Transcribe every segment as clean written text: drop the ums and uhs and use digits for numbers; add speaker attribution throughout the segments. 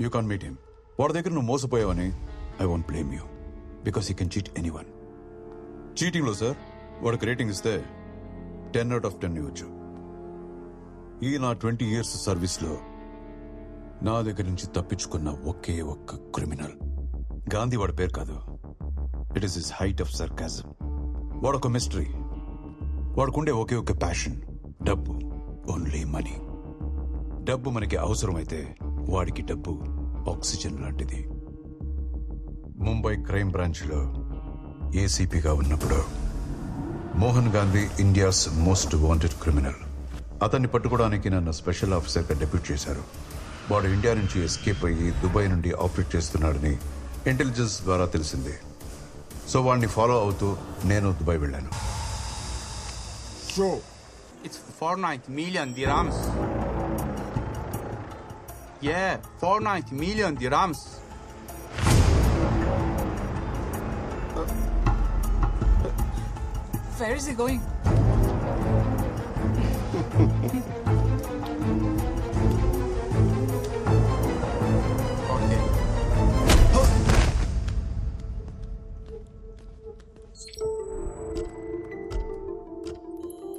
Speaker 1: You can meet him. వాడి దగ్గర నువ్వు మోసపోయావని I won't blame you because he can cheat anyone. చీటింగ్లో సార్ వాడికి రేటింగ్ ఇస్తే 10 out of 10 ఇవ్వచ్చు. ఈ నా 20 years సర్వీస్లో నా దగ్గర నుంచి తప్పించుకున్న ఒకే ఒక్క క్రిమినల్ గాంధీ. వాడి పేరు కాదు, it is his height of sarcasm. వాడొక మిస్టరీ. వాడుకుండే ఒకే ఒక ప్యాషన్ డబ్బు, ఓన్లీ మనీ. డబ్బు మనకి అవసరమైతే వాడికి డబ్బు ఆక్సిజన్ లాంటిది. ముంబై క్రైమ్ బ్రాంచ్లో ఏసీపీగా ఉన్నప్పుడు Mohan Gandhi India's most wanted criminal. అతన్ని పట్టుకోవడానికి నన్ను స్పెషల్ ఆఫీసర్గా డెప్యూట్ చేశారు. వాడు ఇండియా నుంచి ఎస్కేప్ అయ్యి దుబాయ్ నుండి ఆపరేట్ చేస్తున్నాడని ఇంటెలిజెన్స్ ద్వారా తెలిసింది. సో వాడిని ఫాలో అవుతూ నేను దుబాయ్ వెళ్ళాను.
Speaker 2: So, it's 490 million dirhams. Yeah, 490 million dirhams.
Speaker 3: Where is he going?
Speaker 2: Okay.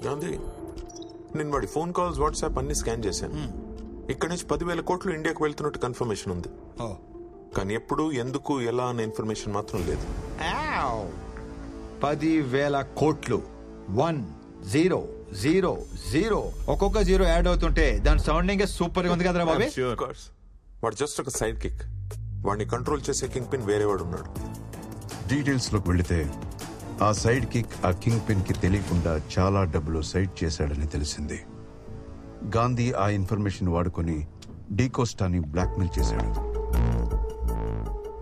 Speaker 4: Gandhi, నేను వాడి ఫోన్ కాల్స్, వాట్సాప్ అన్ని స్కాన్ చేశాను. ఇక్కడి నుంచి 10,000 కోట్లు ఇండియాకు వెళ్తున్నట్టు కన్ఫర్మేషన్ ఉంది. కానీ ఎప్పుడు, ఎందుకు, ఎలా అనే ఇన్ఫర్మేషన్ మాత్రం లేదు.
Speaker 5: 10,000 కోట్లు 1000 ఒక్కొక్క జీరో యాడ్ అవుతుంటే దాని సౌండింగ్ సూపర్ గా ఉంది కదరా బాబే.
Speaker 4: వాడు జస్ట్ ఒక సైడ్ కిక్. వాడిని కంట్రోల్ చేసే కింగ్ పిన్ వేరే వాడు ఉన్నాడు.
Speaker 1: డీటెయిల్స్ లోకి వెళితే ఆ సైడ్ కిక్ ఆ కింగ్ పిన్ కి తెలియకుండా చాలా డబ్బులు సైడ్ చేశాడని తెలిసింది. గాంధీ ఆ ఇన్ఫర్మేషన్ వాడుకొని డీకోస్టాని బ్లాక్మెయిల్ చేశాడు.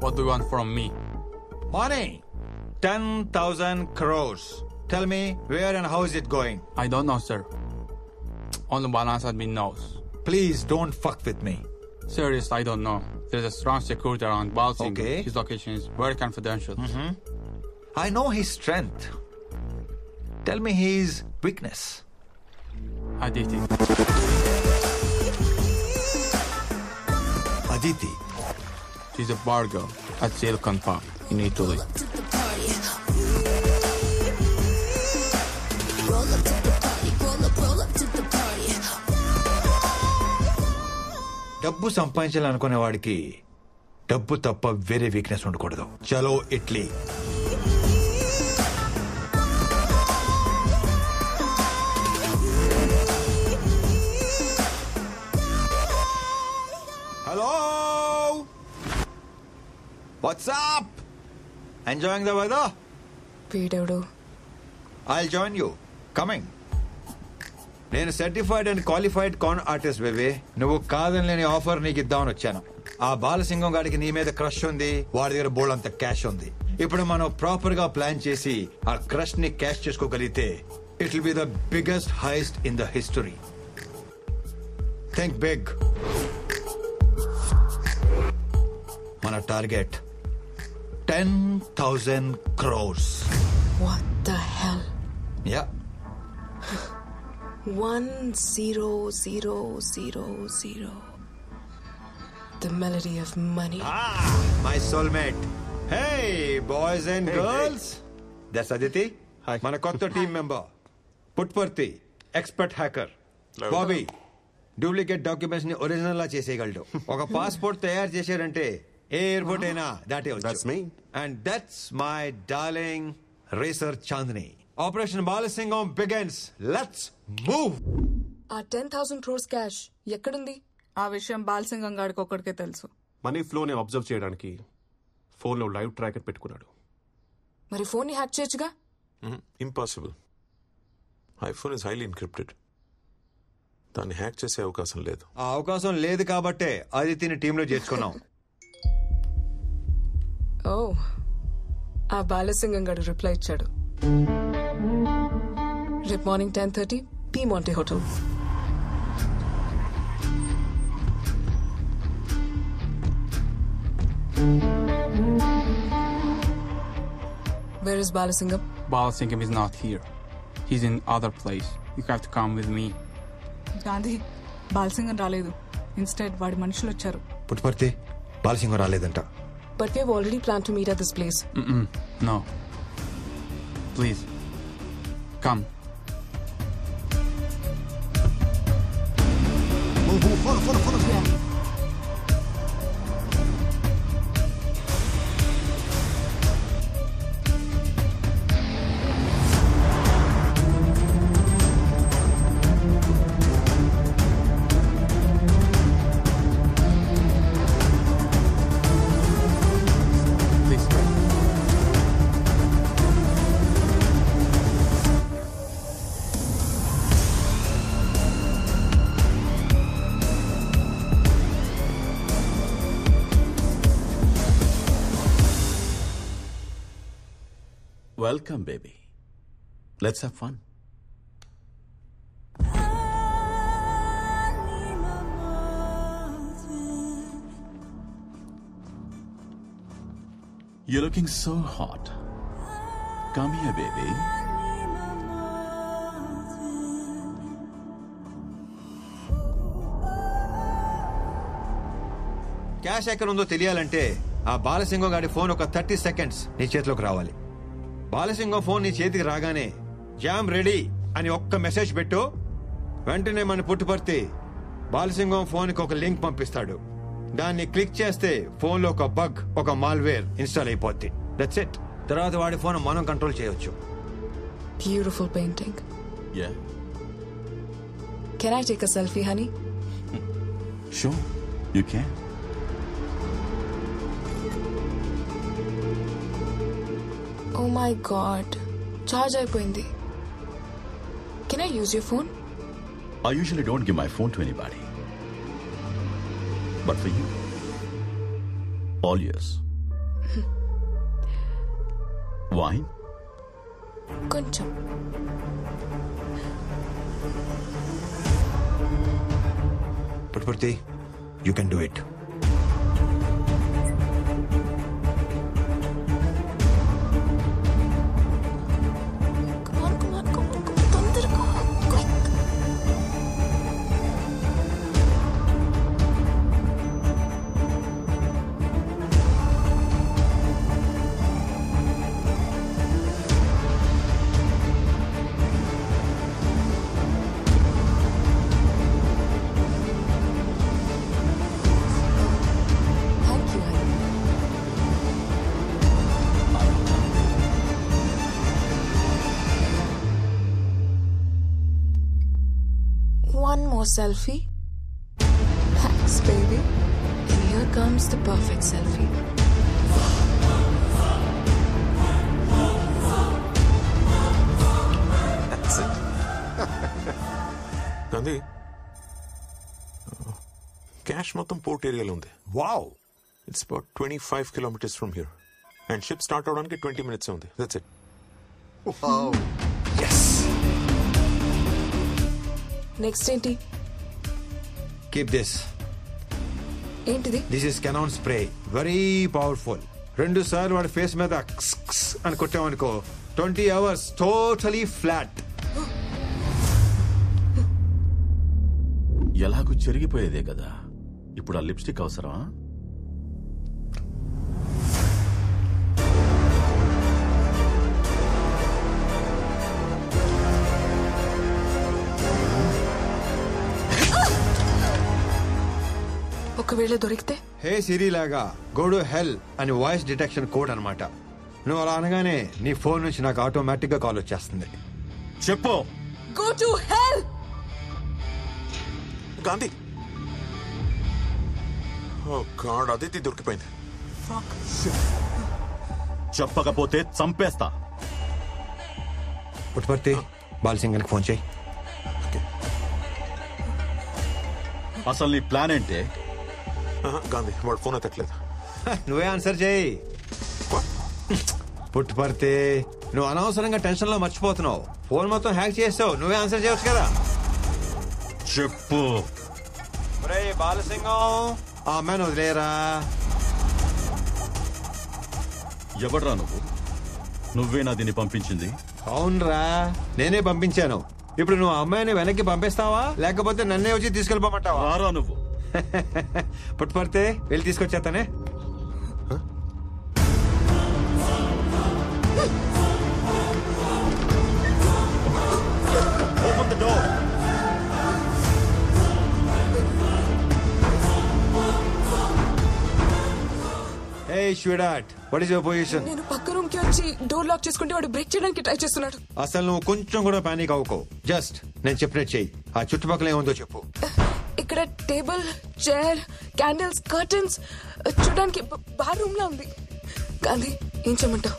Speaker 2: What do you want from me?
Speaker 5: Money. 10,000 crores. Tell me where and how is it going?
Speaker 2: I don't know, sir. Only Balance admin knows.
Speaker 5: Please don't fuck with me.
Speaker 2: Serious, I don't know. There's a strong security around Balsing.
Speaker 5: Okay.
Speaker 2: His location is very confidential.
Speaker 5: I know his strength. Tell me his weakness.
Speaker 2: Aditi.
Speaker 5: Aditi.
Speaker 2: She's a bar girl at Silicon Park in Italy.
Speaker 5: డబ్బు సంపాదించాలనుకునే వాడికి డబ్బు తప్ప వేరే weakness ఉండకూడదు. చలో ఇట్లీ. Hello, what's up? Enjoying the weather?
Speaker 3: వీడెవడు?
Speaker 5: I'll join you. Coming. నేను certified and qualified con artist baby. నువ్వు కాదని లేని ఆఫర్ నీకు ఇద్దామని వచ్చాను. ఆ బాలసింగం గాడికి నీ మీద క్రష్ ఉంది, వాడి దగ్గర బోల్డ్ అంత క్యాష్ ఉంది. ఇప్పుడు మనం ప్రాపర్ గా ప్లాన్ చేసి ఆ క్రష్ ని క్యాష్ చేసుకోగలిగితే it will be the biggest heist in the history. Think big. మన target 10,000 crores.
Speaker 3: What the hell?
Speaker 5: Yeah.
Speaker 3: 10,000. The melody of money.
Speaker 5: My soulmate. Hey, boys and girls. That's Aditi.
Speaker 4: Hi.
Speaker 5: మన కొత్త team member Puttaparthi, expert hacker. Bobby duplicate documents ని original లా చేసేయగలడు. ఒక passport తయారు చేశారంటే ఏ airport అయినా దాటే.
Speaker 4: That's me.
Speaker 5: And that's my darling racer Chandni. Operation Balasingam begins. Let's move.
Speaker 3: ఆ 10,000 crores క్యాష్ ఎక్కడుంది?
Speaker 6: ఆ విషయం బాలసింగం గాడికి ఒక్కడికే తెలుసు.
Speaker 7: మనీ ఫ్లోని అబ్జర్వ్ చేయడానికి ఫోన్లో లైవ్ ట్రాకర్ పెట్టుకున్నాడు.
Speaker 3: మరి ఫోన్ ని హ్యాక్ చేయొచ్చుగా?
Speaker 4: Impossible. IPhone is highly encrypted. దాన్ని హ్యాక్ చేసే అవకాశం లేదు.
Speaker 5: ఆ అవకాశం లేదు కాబట్టే ఆదిత్యని టీంలో చేర్చుకున్నాం.
Speaker 3: ఓ, ఆ బాలసింగం గారు రిప్లై ఇచ్చాడు. రేపు morning 10:30 P Monte Hotel. Where is Balasingam?
Speaker 2: Balasingam is not here. He's in other place. You have to come with me.
Speaker 6: Gandhi, Balasingam రాలేదు. ఇన్స్టెడ్ వాడి మనుషులు వచ్చారు.
Speaker 5: పుట్టుపర్తి బాలసింగం రాలేదంట.
Speaker 3: But we have already planned to meet at this place.
Speaker 2: No. Please. Come. Please.
Speaker 8: Welcome, baby. Let's have fun. You're looking so hot. Come here, baby.
Speaker 5: Cash ఎక్కడ ఉందో తెలియాలంటే ఆ బాలసింగం గారి ఫోన్ ఒక 30 సెకండ్స్ నీ చేతిలోకి రావాలి. బాలసింగం ఫోన్ నీ చేతికి రాగానే జామ్ రెడీ అని ఒక్క మెసేజ్ పెట్టు. వెంటనే మన పుట్టుపర్తి బాలసింగం ఫోన్ కి ఒక లింక్ పంపిస్తాడు. దాన్ని క్లిక్ చేస్తే ఫోన్ లో ఒక బగ్, ఒక మాల్వేర్ ఇన్స్టాల్ అయిపోద్ది. That's it. తర్వాత వాడి ఫోన్ మనం కంట్రోల్ చేయొచ్చు.
Speaker 3: Beautiful painting.
Speaker 8: Yeah?
Speaker 3: Can I take a selfie, honey?
Speaker 8: Sure, you can.
Speaker 3: Oh my god. Charge అయిపోయింది. Can I use your phone?
Speaker 8: I usually don't give my phone to anybody. But for you, all yours. Wine?
Speaker 3: కొంచెం.
Speaker 5: Puttaparthi, you can do it.
Speaker 3: Come on, come on, come on, come on. తొందరగా. Quick. Thank you, honey. One more selfie. Thanks, baby. And here comes the perfect selfie.
Speaker 4: That's it. Gandhi, cash మొత్తం port ఏరియాలో ఉంది.
Speaker 5: Wow.
Speaker 4: It's about 25 kilometers from here. And ship start అవడానికి 20 minutes ఉంది. That's it.
Speaker 5: Yes.
Speaker 3: Next ఏంటి?
Speaker 5: Keep this.
Speaker 3: ఏంటిది?
Speaker 5: This is cannon spray. Very powerful. 2 సార్లు వాడి face మీద క్స్ క్స్ అని కొట్టామనుకో 20 hours టోటలీ ఫ్లాట్.
Speaker 8: ఎలాగూ చెరిగిపోయేదే కదా. ఇప్పుడు ఆ లిప్స్టిక్ అవసరమా?
Speaker 3: ఒకవేళ దొరికితే?
Speaker 5: హే సిరి లాగా గో టు హెల్ అని వాయిస్ డిటెక్షన్ కోడ్ అన్నమాట. నువ్వు అలా అనగానే నీ ఫోన్ నుంచి నాకు ఆటోమేటిక్ గా కాల్ వచ్చేస్తుంది.
Speaker 8: చెప్పు.
Speaker 3: Go to hell!
Speaker 4: Gandhi, oh god, Aditi దొరికిపోయింది.
Speaker 8: చెప్పకపోతే చంపేస్తా.
Speaker 5: పుట్టుపర్తి, బాలసింగానికి ఫోన్ చేయి.
Speaker 8: అసలు నీ ప్లాన్ ఏంటే?
Speaker 4: గాంధీ, వాడు ఫోన్ ఎత్తట్లేదు.
Speaker 5: నువ్వే ఆన్సర్ చేయి. పుట్టుపర్తి, నువ్వు అనవసరంగా టెన్షన్ లో మర్చిపోతున్నావు. ఫోన్ మొత్తం హ్యాక్ చేస్తావు. నువ్వే ఆన్సర్ చేయొచ్చు కదా.
Speaker 8: చెప్పు.
Speaker 5: బాలసింగం, ఆ అమ్మాయిని వదిలేరా.
Speaker 8: ఎవడ్రా నువ్వు? నువ్వేనా దీన్ని పంపించింది?
Speaker 5: అవునరా, నేనే పంపించాను. ఇప్పుడు నువ్వు ఆ అమ్మాయిని వెనక్కి పంపిస్తావా లేకపోతే నన్నే వచ్చి తీసుకెళ్ళిపోమంటావా?
Speaker 8: రారా నువ్వు.
Speaker 5: పుట్టుపడితే వెళ్ళి తీసుకొచ్చేస్తానే. Open the door. Hey, sweetheart. What is your position?
Speaker 3: నేను పక్క రూమ్ కి వచ్చి డోర్ లాక్ చేసుకుంటే వాడు బ్రేక్ చేయడానికి ట్రై చేస్తున్నాడు.
Speaker 5: అసలు నువ్వు కొంచెం కూడా పానిక్ అవ్వకో. జస్ట్ నేను చెప్పినట్టు చెయ్యి. ఆ చుట్టుపక్కల ఏముందో చెప్పు.
Speaker 3: ఇక్కడ టేబుల్, చైర్, క్యాండిల్స్, కర్టన్స్ చూడడానికి బార్ రూమ్ లా ఉంది. గాంధీ ఏం చేయమంటావు?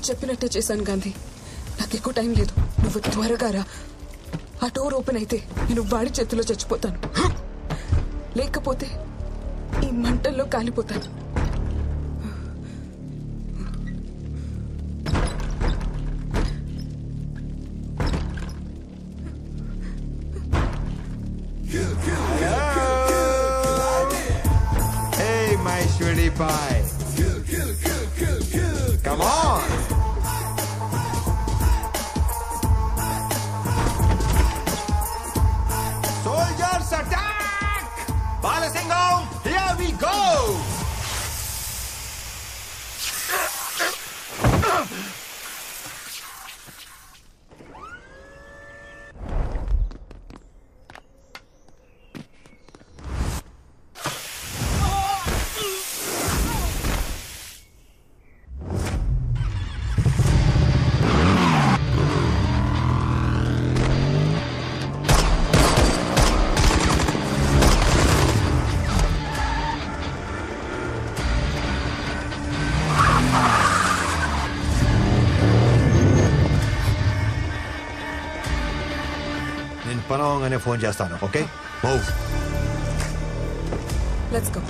Speaker 3: చెప్పినట్టే చేశాను గాంధీ. నాకు ఎక్కువ టైం లేదు. నువ్వు త్వరగా రా. ఆ డోర్ ఓపెన్ అయితే నేను వాడి చేతిలో చచ్చిపోతాను, లేకపోతే ఈ మంటల్లో కాలిపోతాను.
Speaker 5: Hey, my sweetie pie. Come on. Soldiers attack! Balasingham, here we go! నేను పనవగానే ఫోన్ చేస్తాను. Okay, move.
Speaker 3: Let's go.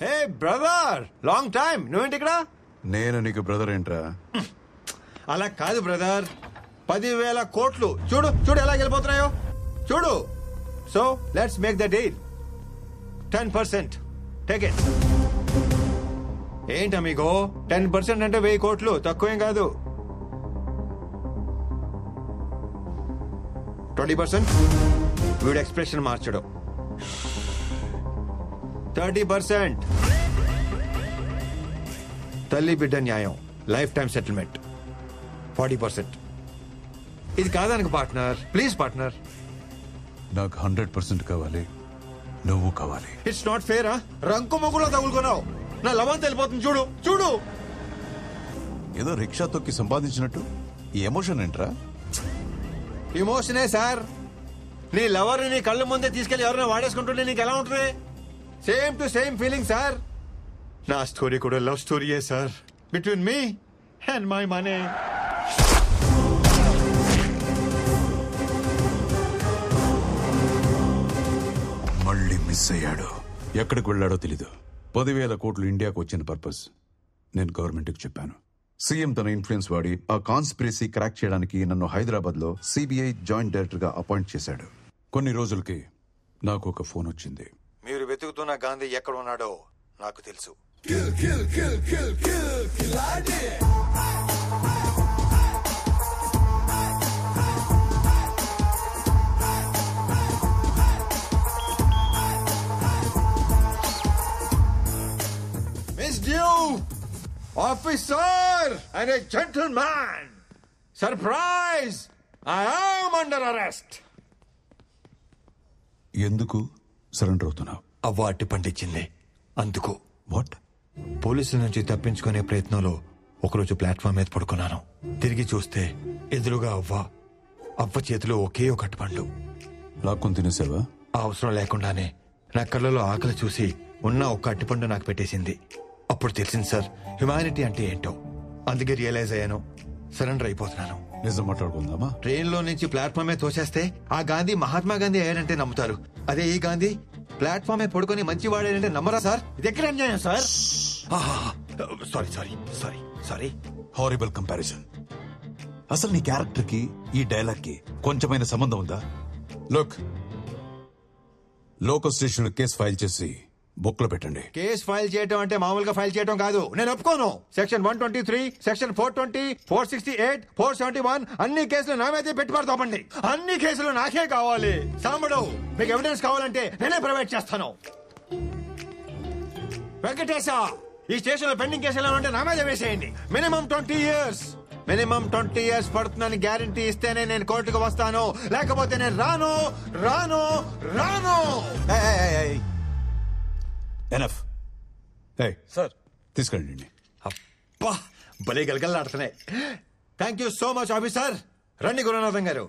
Speaker 5: Hey brother, long time. నువ్వేంటి ఇక్కడ?
Speaker 1: నేను నీకు బ్రదర్ ఏంట్రా?
Speaker 5: అలా కాదు బ్రదర్, 10,000 కోట్లు చూడు చూడు ఎలా వెళ్ళిపోతున్నాయో చూడు. So let's make the deal. 10%. Take it. ఏంటి అమిగో, 10% అంటే 1000 కోట్లు, తక్కువేం కాదు. 20%. వీడు ఎక్స్ప్రెషన్ మార్చడం. 30%. తల్లి బిడ్డ న్యాయం, లైఫ్ టైం సెటిల్మెంట్. 40%. ఇది కాదనకు పార్ట్నర్, ప్లీజ్ పార్ట్నర్.
Speaker 1: నాకు 100% కావాలి, నువ్వు కావాలి.
Speaker 5: It's not fair. రంకు మొగులో తగులుకున్నావు. నా లవంత వెళ్ళిపోతుంది చూడు చూడు.
Speaker 1: ఏదో రిక్షా తొక్కి సంపాదించినట్టు ఈ ఎమోషన్ ఏంట్రా?
Speaker 5: ఇమోషనే సార్. నీ లవర్ నీ కళ్ళ ముందే తీసుకెళ్లి ఎవరైనా వాడేసుకుంటుంటే నీకు ఎలా ఉంటుంది? Same to same feeling sir. నా స్టోరీ కూడా లవ్ స్టోరీయే sir, between me and my money.
Speaker 1: మళ్ళీ మిస్ అయ్యాడు. ఎక్కడికి వెళ్ళాడో తెలీదు. 10,000 కోట్లు ఇండియాకు వచ్చిన పర్పస్ నేను గవర్నమెంట్కి చెప్పాను. సీఎం తన ఇన్ఫ్లుయెన్స్ వాడి ఆ కాన్స్పిరసీ క్రాక్ చేయడానికి నన్ను హైదరాబాద్ లో సిబిఐ జాయింట్ డైరెక్టర్ గా అపాయింట్ చేశాడు. కొన్ని రోజులకి నాకు ఒక ఫోన్ వచ్చింది.
Speaker 5: మీరు వెతుకుతున్న గాంధీ ఎక్కడ ఉన్నాడో నాకు తెలుసు. Officer and a gentleman. Surprise! I am under arrest.
Speaker 1: ఎందుకు సరెండర్ అవుతున్నావు?
Speaker 5: అవార్డు పండించింది అందుకు.
Speaker 1: వాట్?
Speaker 5: పోలీసుల నుంచి తప్పించుకునే ప్రయత్నంలో ఒకరోజు ప్లాట్ఫామ్ మీద పడుకున్నాను. తిరిగి చూస్తే ఎదురుగా అవ్వ చేతిలో ఒకే ఒక అరటిపండు.
Speaker 1: లాక్కొని తినేసావా?
Speaker 5: ఆ అవసరం లేకుండానే నా కళ్ళలో ఆకలి చూసి ఉన్న ఒక్క అరటిపండు నాకు పెట్టేసింది. అప్పుడు తెలిసింది సార్, హ్యుమానిటీ అంటే ఏంటో. అందుకే రియలైజ్ అయ్యాను, సరెండర్ అయిపోతున్నాను.
Speaker 1: నిజం మాట్లాడుకుందామా?
Speaker 5: ట్రైన్ లో నుంచి ప్లాట్ఫామ్ మీద తోసేస్తే ఆ గాంధీ మహాత్మా గాంధీ అయ్యాడంటే నమ్ముతారు. అదే ఈ గాంధీ ప్లాట్ఫామ్ మీద పడుకొని మంచి వాడాడంటే నమ్మరా సార్? ఇది ఎక్కడ అన్యాయం sir? Sorry sorry sorry sorry.
Speaker 1: Horrible comparison. అసలు నీ క్యారెక్టర్ కి ఈ డైలాగ్ కి కొంచెమైన సంబంధం ఉందా? లోకల్ స్టేషన్ కేసు ఫైల్ చేసి బుక్ లో పెట్టండి.
Speaker 5: కేసు ఫైల్ చేయడం అంటే మామూలుగా ఫైల్ చేయడం కాదు. నేను ఒప్పుకోను. సెక్షన్ 123, సెక్షన్ 420, 468, 471 అన్ని కేసులు నా మీదే పెట్టి పడతామండి. అన్ని కేసులు నాకే కావాలి. సాంబడు, మీకు ఎవిడెన్స్ కావాలంటే నేనే ప్రొవైడ్ చేస్తాను. వెంకటేశ, ఈ స్టేషన్ లో పెండింగ్ కేసులు ఉంటే నా మీద వేసేయండి. Minimum 20 years. మినిమం 20 years పడుతుందని గ్యారంటీ ఇస్తేనే నేను కోర్టుకు వస్తాను, లేకపోతే నేను రాను రాను రాను.
Speaker 1: ఎనఫ్. సార్ తీసుకెళ్ళండి.
Speaker 5: అబ్బా, భలే గలగల్లాడుతున్నాయి. Thank you so much officer. రండి గురునాథం గారు.